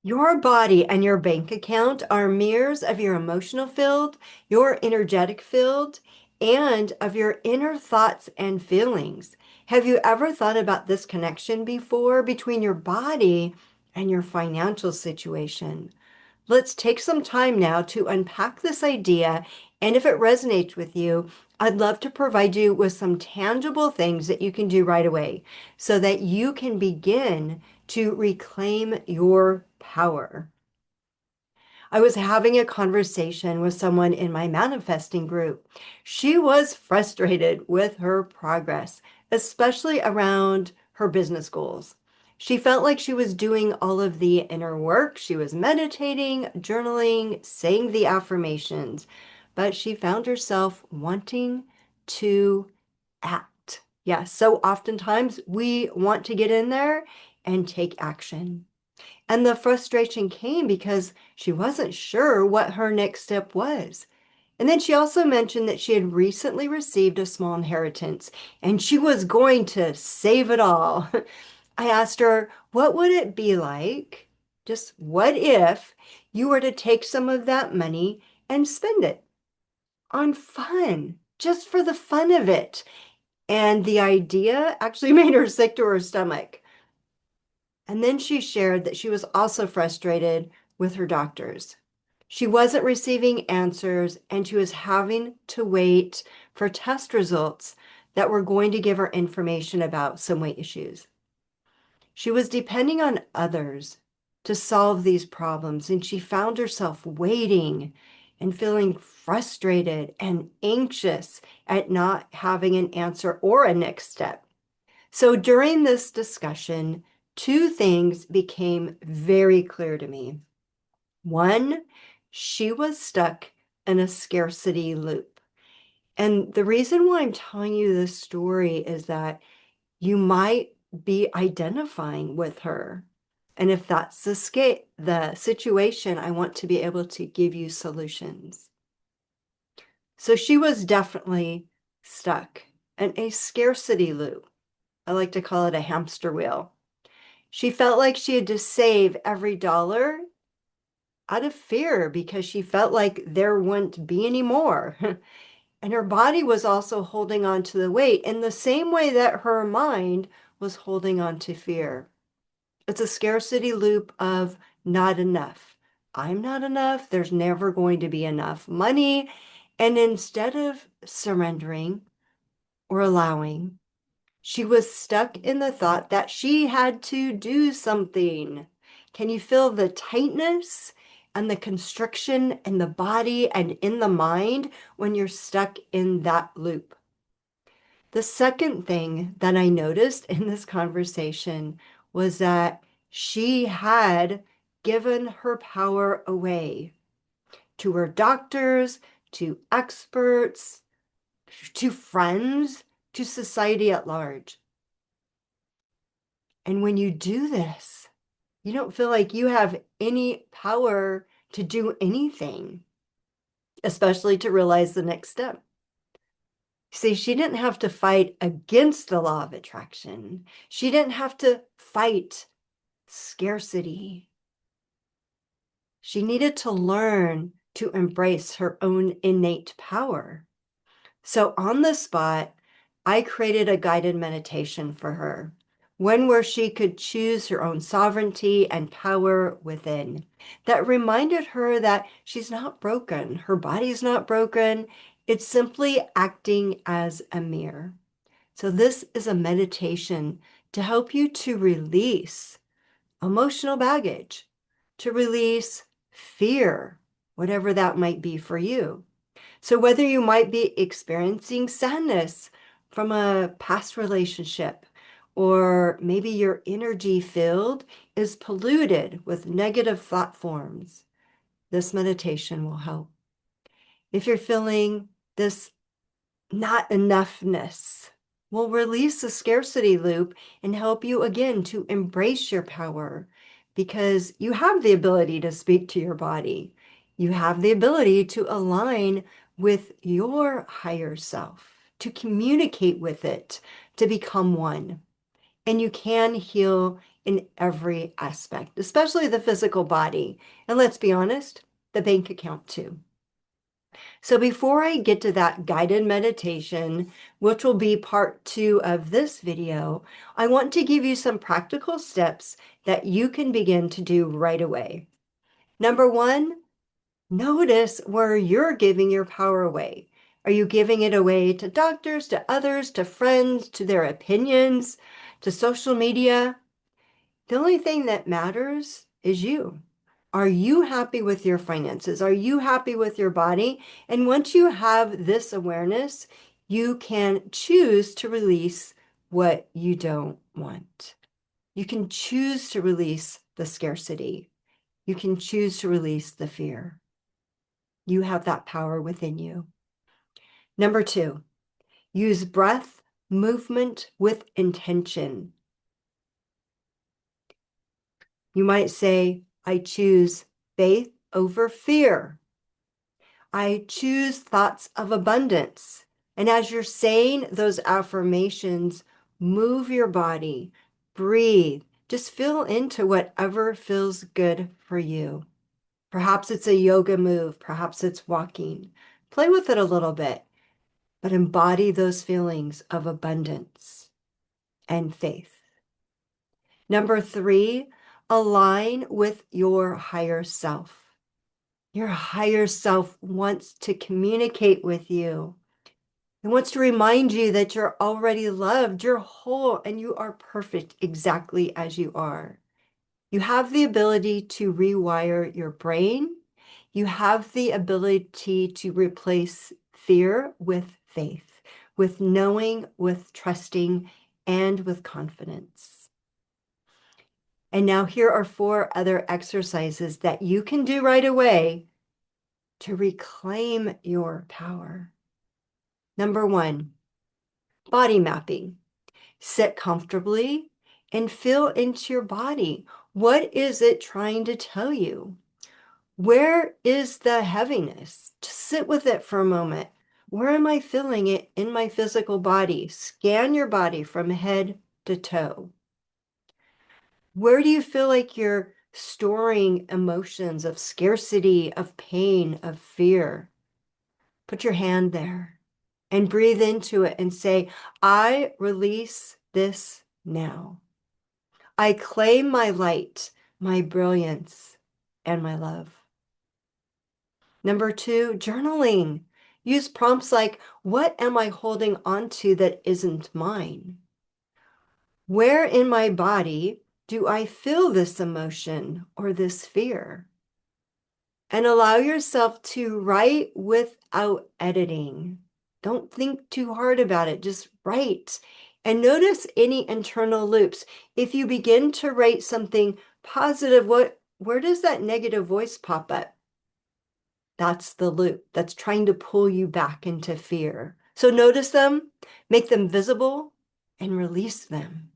Your body and your bank account are mirrors of your emotional field, your energetic field, and of your inner thoughts and feelings. Have you ever thought about this connection before between your body and your financial situation? Let's take some time now to unpack this idea, and if it resonates with you, I'd love to provide you with some tangible things that you can do right away so that you can begin to reclaim your power. I was having a conversation with someone in my manifesting group. She was frustrated with her progress, especially around her business goals. She felt like she was doing all of the inner work. She was meditating, journaling, saying the affirmations, but she found herself wanting to act. Yes, so oftentimes we want to get in there and take action. And the frustration came because she wasn't sure what her next step was. And then she also mentioned that she had recently received a small inheritance and she was going to save it all. I asked her, what would it be like? Just what if you were to take some of that money and spend it on fun, just for the fun of it? And the idea actually made her sick to her stomach. And then she shared that she was also frustrated with her doctors. She wasn't receiving answers and she was having to wait for test results that were going to give her information about some weight issues. She was depending on others to solve these problems, and she found herself waiting and feeling frustrated and anxious at not having an answer or a next step. So during this discussion, two things became very clear to me. One, she was stuck in a scarcity loop. And the reason why I'm telling you this story is that you might be identifying with her. And if that's the situation, I want to be able to give you solutions. So she was definitely stuck in a scarcity loop. I like to call it a hamster wheel. She felt like she had to save every dollar out of fear because she felt like there wouldn't be any more. And her body was also holding on to the weight in the same way that her mind was holding on to fear. It's a scarcity loop of not enough. I'm not enough. There's never going to be enough money. And instead of surrendering or allowing, she was stuck in the thought that she had to do something. Can you feel the tightness and the constriction in the body and in the mind when you're stuck in that loop? The second thing that I noticed in this conversation was that she had given her power away to her doctors, to experts, to friends, to society at large. And when you do this, you don't feel like you have any power to do anything, especially to realize the next step. See, she didn't have to fight against the law of attraction. She didn't have to fight scarcity. She needed to learn to embrace her own innate power. So on the spot, I created a guided meditation for her, one where she could choose her own sovereignty and power within. That reminded her that she's not broken. Her body's not broken. It's simply acting as a mirror. So this is a meditation to help you to release emotional baggage, to release fear, whatever that might be for you. So whether you might be experiencing sadness from a past relationship, or maybe your energy field is polluted with negative thought forms, this meditation will help. If you're feeling this not enoughness, will release the scarcity loop and help you again to embrace your power because you have the ability to speak to your body. You have the ability to align with your higher self, to communicate with it, to become one. And you can heal in every aspect, especially the physical body. And let's be honest, the bank account too. So before I get to that guided meditation, which will be part 2 of this video, I want to give you some practical steps that you can begin to do right away. Number 1, notice where you're giving your power away. Are you giving it away to doctors, to others, to friends, to their opinions, to social media? The only thing that matters is you. Are you happy with your finances? Are you happy with your body? And once you have this awareness, you can choose to release what you don't want. You can choose to release the scarcity. You can choose to release the fear. You have that power within you. Number 2, use breath movement with intention. You might say, I choose faith over fear. I choose thoughts of abundance. And as you're saying those affirmations, move your body, breathe, just feel into whatever feels good for you. Perhaps it's a yoga move, perhaps it's walking. Play with it a little bit, but embody those feelings of abundance and faith. Number 3, align with your higher self. Your higher self wants to communicate with you. It wants to remind you that you're already loved, you're whole, and you are perfect exactly as you are. You have the ability to rewire your brain. You have the ability to replace fear with faith, with knowing, with trusting, and with confidence. And now here are 4 other exercises that you can do right away to reclaim your power. Number 1, body mapping. Sit comfortably and feel into your body. What is it trying to tell you? Where is the heaviness? Just sit with it for a moment. Where am I feeling it in my physical body? Scan your body from head to toe. Where do you feel like you're storing emotions of scarcity, of pain, of fear? Put your hand there and breathe into it and say, I release this now. I claim my light, my brilliance, and my love. Number 2, journaling. Use prompts like, what am I holding on to that isn't mine? Where in my body do I feel this emotion or this fear? And allow yourself to write without editing. Don't think too hard about it, just write. And notice any internal loops. If you begin to write something positive, where does that negative voice pop up? That's the loop that's trying to pull you back into fear. So notice them, make them visible, and release them.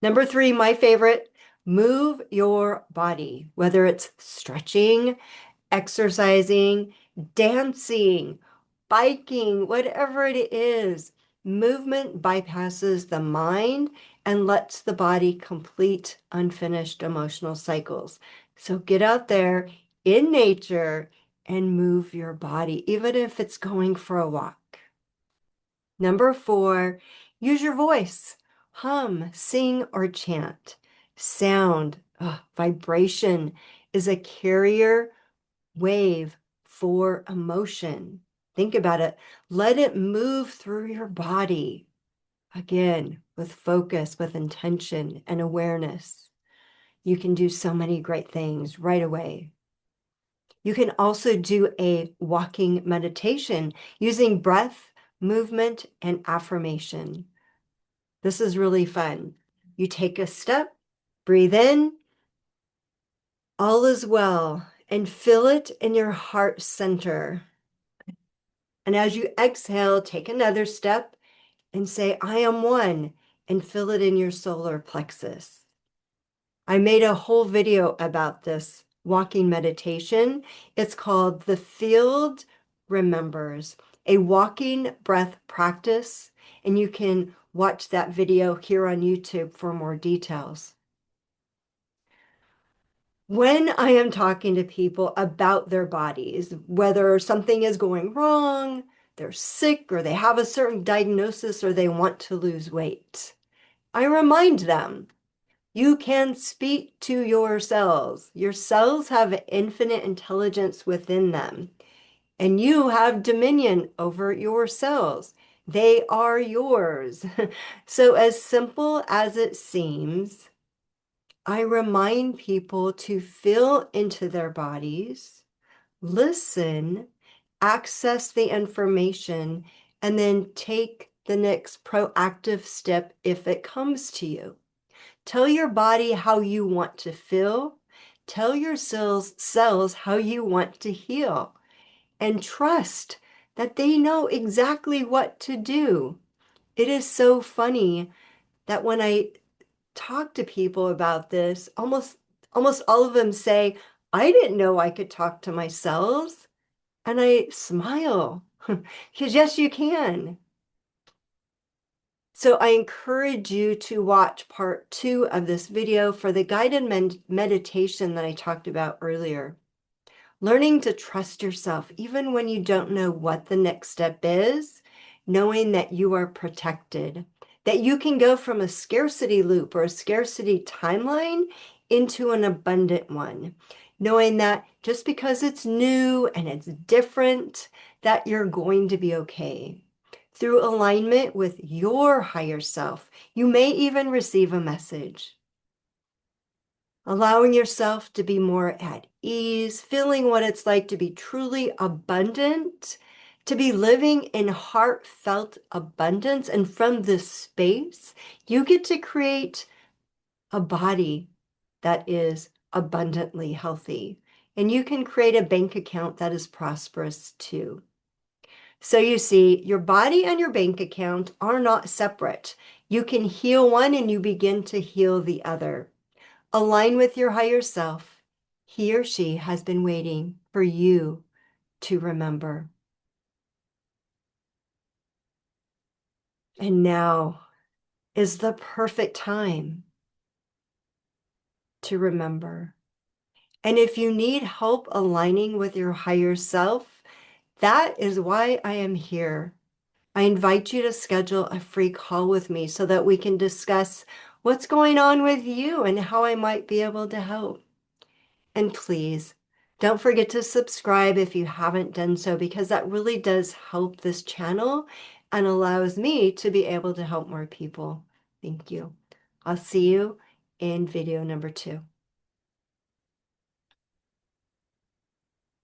Number 3, my favorite, move your body, whether it's stretching, exercising, dancing, biking, whatever it is. Movement bypasses the mind and lets the body complete unfinished emotional cycles. So get out there in nature and move your body, even if it's going for a walk. Number 4, use your voice. Hum, sing, or chant. Sound, vibration is a carrier wave for emotion. Think about it. Let it move through your body. Again, with focus, with intention and awareness. You can do so many great things right away. You can also do a walking meditation using breath, movement, and affirmation. This is really fun. You take a step, breathe in, all is well, and feel it in your heart center. And as you exhale, take another step and say, I am one, and feel it in your solar plexus. I made a whole video about this walking meditation. It's called The Field Remembers, a walking breath practice. And you can watch that video here on YouTube for more details. When I am talking to people about their bodies, whether something is going wrong, they're sick, or they have a certain diagnosis, or they want to lose weight, I remind them, you can speak to your cells. Your cells have infinite intelligence within them, and you have dominion over your cells. They are yours. So, as simple as it seems, I remind people to feel into their bodies, listen, access the information, and then take the next proactive step if it comes to you. Tell your body how you want to feel. Tell your cells how you want to heal. And trust that they know exactly what to do. It is so funny that when I talk to people about this, almost all of them say, I didn't know I could talk to my cells. And I smile because yes, you can. So I encourage you to watch part 2 of this video for the guided meditation that I talked about earlier. Learning to trust yourself, even when you don't know what the next step is, knowing that you are protected, that you can go from a scarcity loop or a scarcity timeline into an abundant one, knowing that just because it's new and it's different, that you're going to be okay. Through alignment with your higher self, you may even receive a message. Allowing yourself to be more at ease, feeling what it's like to be truly abundant, to be living in heartfelt abundance. And from this space, you get to create a body that is abundantly healthy. And you can create a bank account that is prosperous too. So you see, your body and your bank account are not separate. You can heal one and you begin to heal the other. Align with your higher self. He or she has been waiting for you to remember. And now is the perfect time to remember. And if you need help aligning with your higher self, that is why I am here. I invite you to schedule a free call with me so that we can discuss what's going on with you and how I might be able to help. And please, don't forget to subscribe if you haven't done so, because that really does help this channel and allows me to be able to help more people. Thank you. I'll see you in video number 2.